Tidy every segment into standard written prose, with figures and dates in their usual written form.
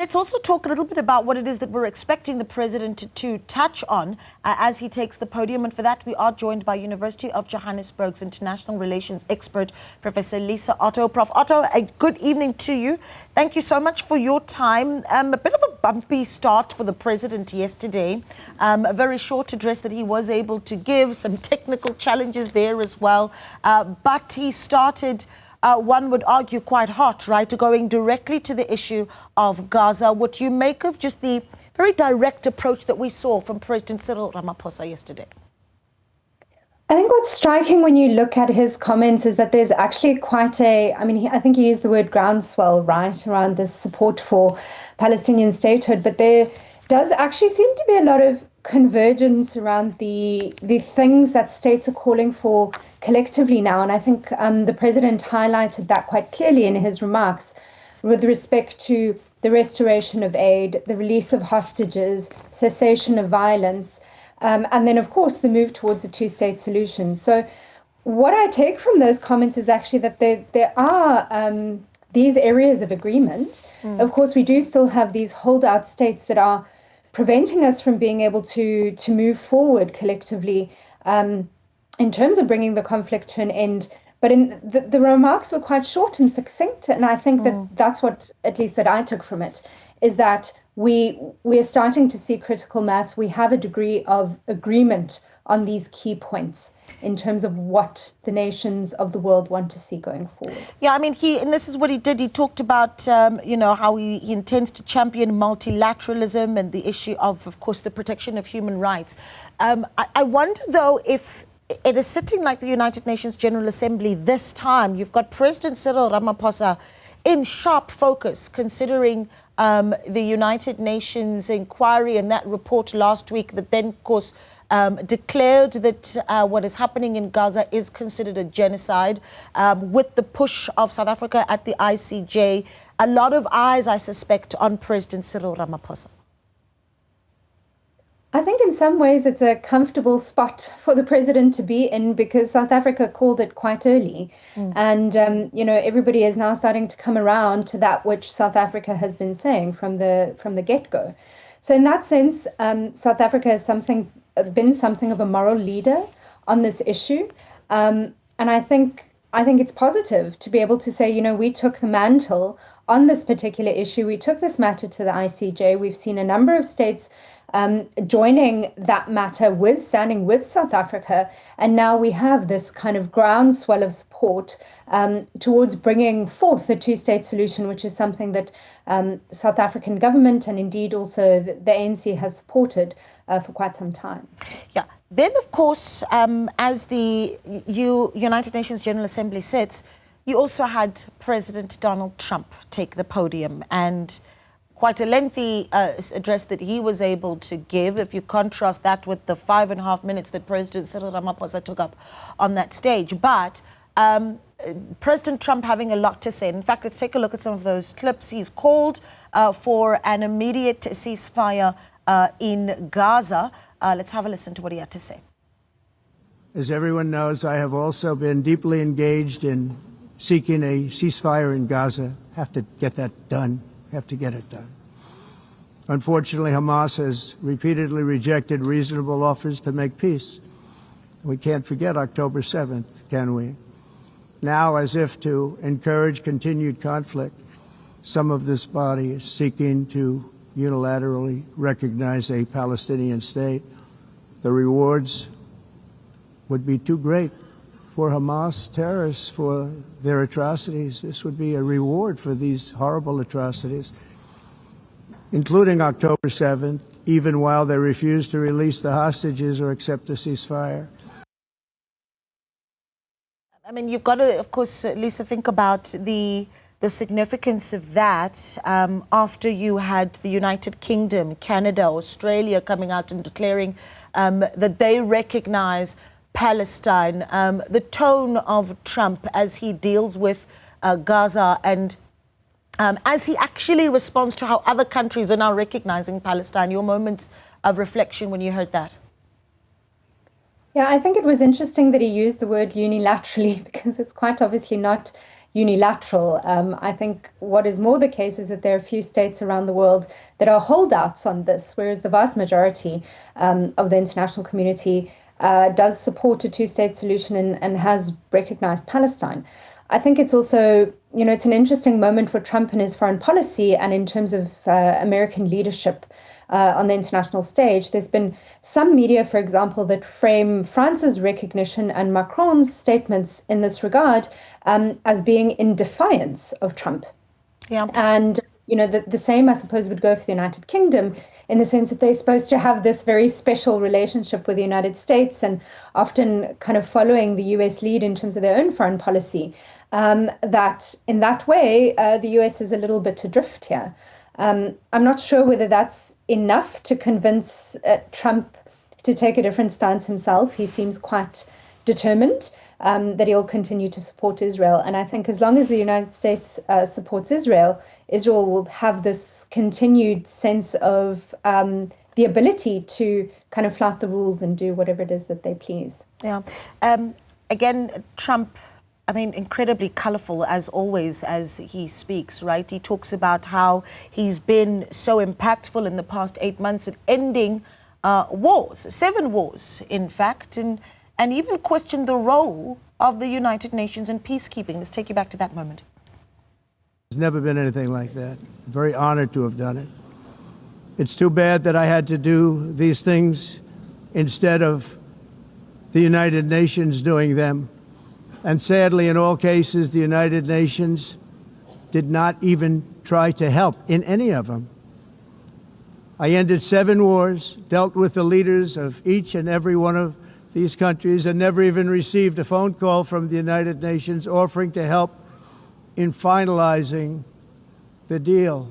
Let's also talk a little bit about what it is that we're expecting the president to touch on as he takes the podium. And for that, we are joined by University of Johannesburg's international relations expert, Professor Lisa Otto. Prof. Otto, a good evening to you. Thank you so much for your time. A bit of a bumpy start for the president yesterday. A very short address that he was able to give, some technical challenges there as well. But he started... one would argue quite hot, right, going directly to the issue of Gaza. What you make of just the very direct approach that we saw from President Cyril Ramaphosa yesterday? I think what's striking when you look at his comments is that there's actually quite a, I think he used the word groundswell, right, around this support for Palestinian statehood, but there does actually seem to be a lot of convergence around the things that states are calling for collectively now. And I think the president highlighted that quite clearly in his remarks with respect to the restoration of aid, the release of hostages, cessation of violence, and then, of course, the move towards a two-state solution. So what I take from those comments is actually that there are these areas of agreement. Of course, we do still have these holdout states that are preventing us from being able to move forward collectively in terms of bringing the conflict to an end. But the remarks were quite short and succinct, and I think that's what, at least that I took from it, is that we're starting to see critical mass. We have a degree of agreement on these key points in terms of what the nations of the world want to see going forward. Yeah, I mean, and this is what he did. He talked about, how he intends to champion multilateralism and the issue of course, the protection of human rights. I wonder, though, if it is sitting like the United Nations General Assembly this time, you've got President Cyril Ramaphosa in sharp focus, considering the United Nations inquiry and that report last week that then, of course, declared that what is happening in Gaza is considered a genocide, with the push of South Africa at the ICJ. A lot of eyes, I suspect, on President Cyril Ramaphosa. I think in some ways it's a comfortable spot for the president to be in because South Africa called it quite early. And, everybody is now starting to come around to that which South Africa has been saying from the get-go. So in that sense, South Africa has been something of a moral leader on this issue. And I think it's positive to be able to say, we took the mantle on this particular issue. We took this matter to the ICJ. We've seen a number of states joining that matter standing with South Africa. And now we have this kind of groundswell of support towards bringing forth a two-state solution, which is something that South African government and indeed also the ANC has supported for quite some time. Yeah. Then, of course, as the United Nations General Assembly sits, you also had President Donald Trump take the podium, and quite a lengthy address that he was able to give. If you contrast that with the 5.5 minutes that President Cyril Ramaphosa took up on that stage. But President Trump having a lot to say. In fact, let's take a look at some of those clips. He's called for an immediate ceasefire in Gaza. Let's have a listen to what he had to say. As everyone knows, I have also been deeply engaged in seeking a ceasefire in Gaza. Have to get that done. Have to get it done. Unfortunately, Hamas has repeatedly rejected reasonable offers to make peace. We can't forget October 7th, can we? Now, as if to encourage continued conflict, some of this body is seeking to unilaterally recognize a Palestinian state. The rewards would be too great for Hamas terrorists for their atrocities. This would be a reward for these horrible atrocities, including October 7th, even while they refuse to release the hostages or accept a ceasefire. I mean, you've got to, of course, Lisa, think about the significance of that after you had the United Kingdom, Canada, Australia coming out and declaring that they recognize Palestine, the tone of Trump as he deals with Gaza and as he actually responds to how other countries are now recognizing Palestine. Your moments of reflection when you heard that? Yeah, I think it was interesting that he used the word unilaterally because it's quite obviously not unilateral. I think what is more the case is that there are a few states around the world that are holdouts on this, whereas the vast majority of the international community does support a two-state solution and has recognized Palestine. I think it's also, it's an interesting moment for Trump and his foreign policy, and in terms of American leadership on the international stage. There's been some media, for example, that frame France's recognition and Macron's statements in this regard as being in defiance of Trump. Yeah. And, the same, I suppose, would go for the United Kingdom, in the sense that they're supposed to have this very special relationship with the United States and often kind of following the US lead in terms of their own foreign policy. That in that way, the US is a little bit adrift here. I'm not sure whether that's enough to convince Trump to take a different stance himself. He seems quite determined that he'll continue to support Israel. And I think as long as the United States supports Israel, Israel will have this continued sense of the ability to kind of flout the rules and do whatever it is that they please. Yeah. Again, Trump, incredibly colorful as always as he speaks, right? He talks about how he's been so impactful in the past 8 months at ending wars, 7 wars, in fact, and even questioned the role of the United Nations in peacekeeping. Let's take you back to that moment. There's never been anything like that. I'm very honored to have done it. It's too bad that I had to do these things instead of the United Nations doing them. And sadly, in all cases, the United Nations did not even try to help in any of them. I ended 7 wars, dealt with the leaders of each and every one of these countries, and never even received a phone call from the United Nations offering to help in finalizing the deal.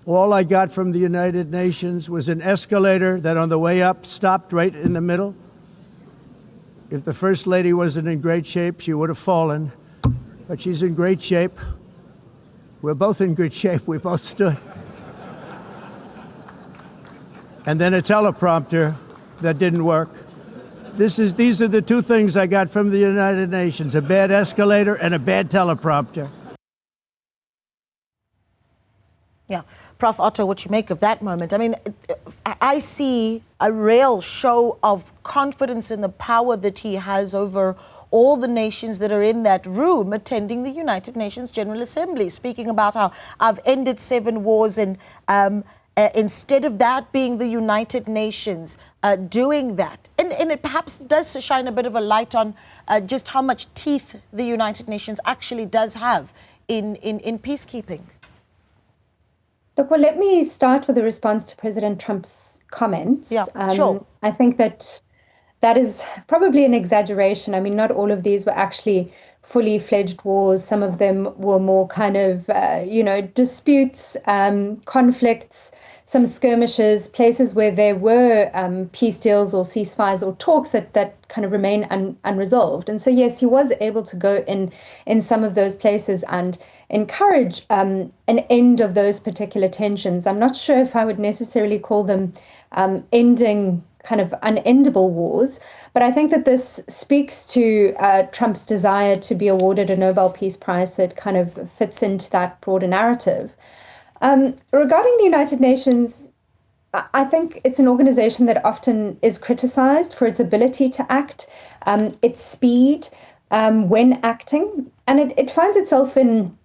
All I got from the United Nations was an escalator that on the way up stopped right in the middle. If the First Lady wasn't in great shape, she would have fallen, but she's in great shape. We're both in good shape. We both stood. And then a teleprompter that didn't work. These are the 2 things I got from the United Nations, a bad escalator and a bad teleprompter. Yeah. Prof. Otto, what you make of that moment? I see a real show of confidence in the power that he has over all the nations that are in that room attending the United Nations General Assembly, speaking about how I've ended 7 wars and instead of that being the United Nations doing that. And it perhaps does shine a bit of a light on just how much teeth the United Nations actually does have in peacekeeping. Look, well, let me start with a response to President Trump's comments. Yeah, sure. I think that is probably an exaggeration. Not all of these were actually fully fledged wars. Some of them were more kind of, disputes, conflicts, some skirmishes, places where there were peace deals or ceasefires or talks that kind of remain unresolved. And so, yes, he was able to go in some of those places and encourage an end of those particular tensions. I'm not sure if I would necessarily call them ending kind of unendable wars, but I think that this speaks to Trump's desire to be awarded a Nobel Peace Prize that kind of fits into that broader narrative. Regarding the United Nations, I think it's an organization that often is criticized for its ability to act, its speed when acting, and it finds itself in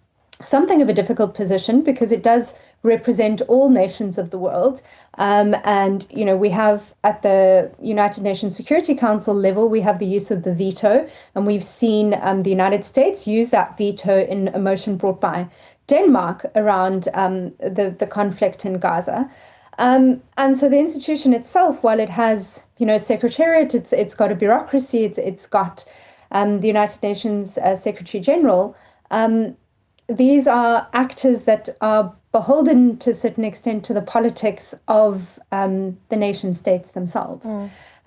something of a difficult position because it does represent all nations of the world. And, we have at the United Nations Security Council level, we have the use of the veto, and we've seen the United States use that veto in a motion brought by Denmark around the conflict in Gaza. And so the institution itself, while it has, secretariat, it's got a bureaucracy, it's got the United Nations Secretary General, these are actors that are beholden to a certain extent to the politics of the nation states themselves.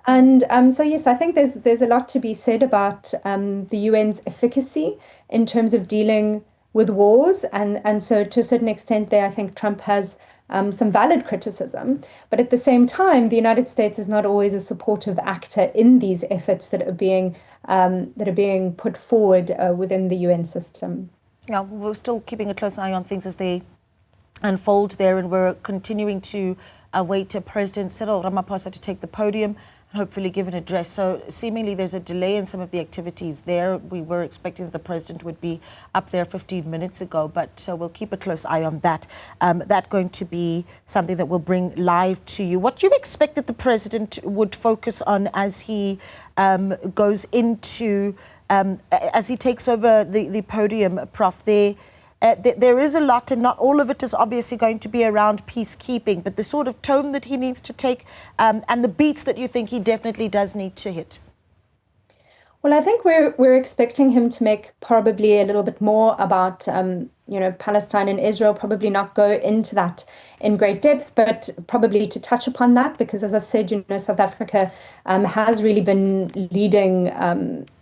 And so, yes, I think there's a lot to be said about the UN's efficacy in terms of dealing with wars. And so to a certain extent there, I think Trump has some valid criticism. But at the same time, the United States is not always a supportive actor in these efforts that are being that are being put forward within the UN system. Yeah, we're still keeping a close eye on things as they unfold there, and we're continuing to await President Cyril Ramaphosa to take the podium and hopefully give an address. So seemingly there's a delay in some of the activities there. We were expecting that the president would be up there 15 minutes ago, but we'll keep a close eye on that. That's going to be something that we'll bring live to you. What do you expect that the president would focus on as he goes into, as he takes over the podium, Prof? There is a lot, and not all of it is obviously going to be around peacekeeping, but the sort of tone that he needs to take and the beats that you think he definitely does need to hit. Well, I think we're expecting him to make probably a little bit more about Palestine and Israel, probably not go into that in great depth, but probably to touch upon that, because as I've said, South Africa has really been leading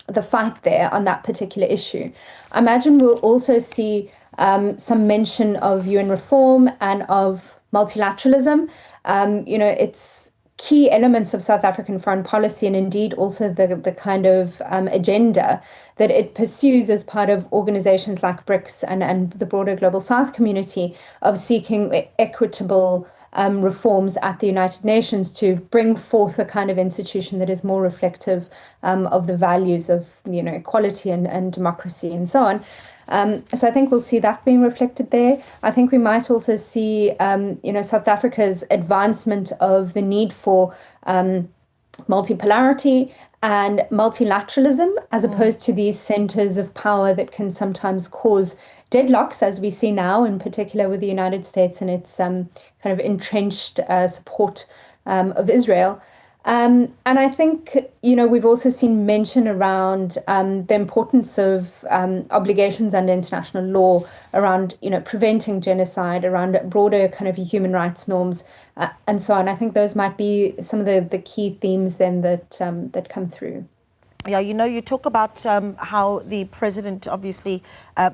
the fight there on that particular issue. I imagine we'll also see some mention of UN reform and of multilateralism. It's key elements of South African foreign policy, and indeed also the kind of agenda that it pursues as part of organizations like BRICS and the broader Global South community, of seeking equitable reforms at the United Nations to bring forth a kind of institution that is more reflective of the values of equality and democracy and so on. So I think we'll see that being reflected there. I think we might also see, South Africa's advancement of the need for multipolarity and multilateralism, as opposed to these centers of power that can sometimes cause deadlocks, as we see now, in particular with the United States and its kind of entrenched support of Israel. And I think, we've also seen mention around the importance of obligations under international law around, preventing genocide, around broader kind of human rights norms, and so on. I think those might be some of the key themes then that come through. Yeah, you talk about how the president obviously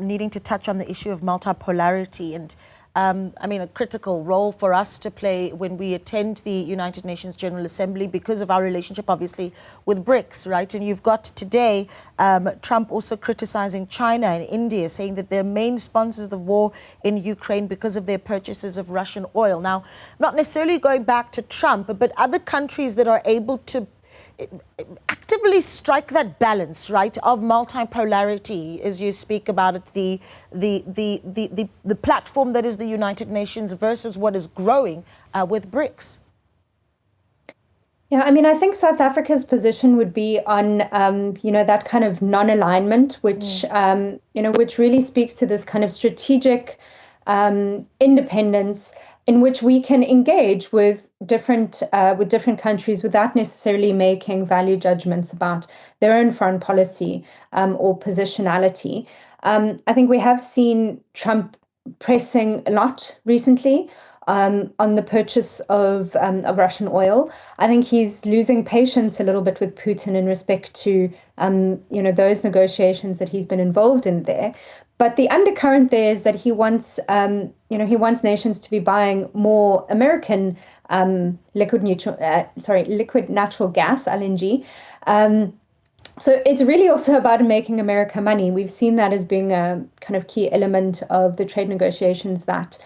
needing to touch on the issue of multipolarity, and a critical role for us to play when we attend the United Nations General Assembly because of our relationship, obviously, with BRICS, right? And you've got today Trump also criticizing China and India, saying that they're main sponsors of the war in Ukraine because of their purchases of Russian oil. Now, not necessarily going back to Trump, but other countries that are able to actively strike that balance, right, of multipolarity, as you speak about it, the platform that is the United Nations versus what is growing with BRICS. Yeah, I think South Africa's position would be on, that kind of non-alignment, which, which really speaks to this kind of strategic independence in which we can engage with different countries without necessarily making value judgments about their own foreign policy or positionality. I think we have seen Trump pressing a lot recently on the purchase of Russian oil. I think he's losing patience a little bit with Putin in respect to those negotiations that he's been involved in there. But the undercurrent there is that he wants nations to be buying more American liquid natural gas, LNG. So it's really also about making America money. We've seen that as being a kind of key element of the trade negotiations that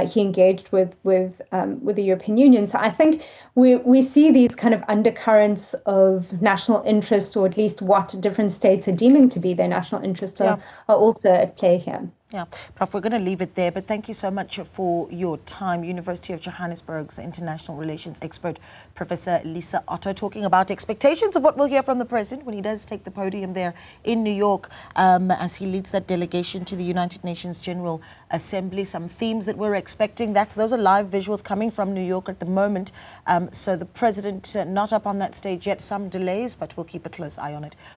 he engaged with the European Union. So I think we see these kind of undercurrents of national interest, or at least what different states are deeming to be their national interest, are also at play here. Yeah, Prof, we're going to leave it there, but thank you so much for your time. University of Johannesburg's international relations expert, Professor Lisa Otto, talking about expectations of what we'll hear from the president when he does take the podium there in New York as he leads that delegation to the United Nations General Assembly. Some themes that we're expecting. Those are live visuals coming from New York at the moment. So the president not up on that stage yet. Some delays, but we'll keep a close eye on it.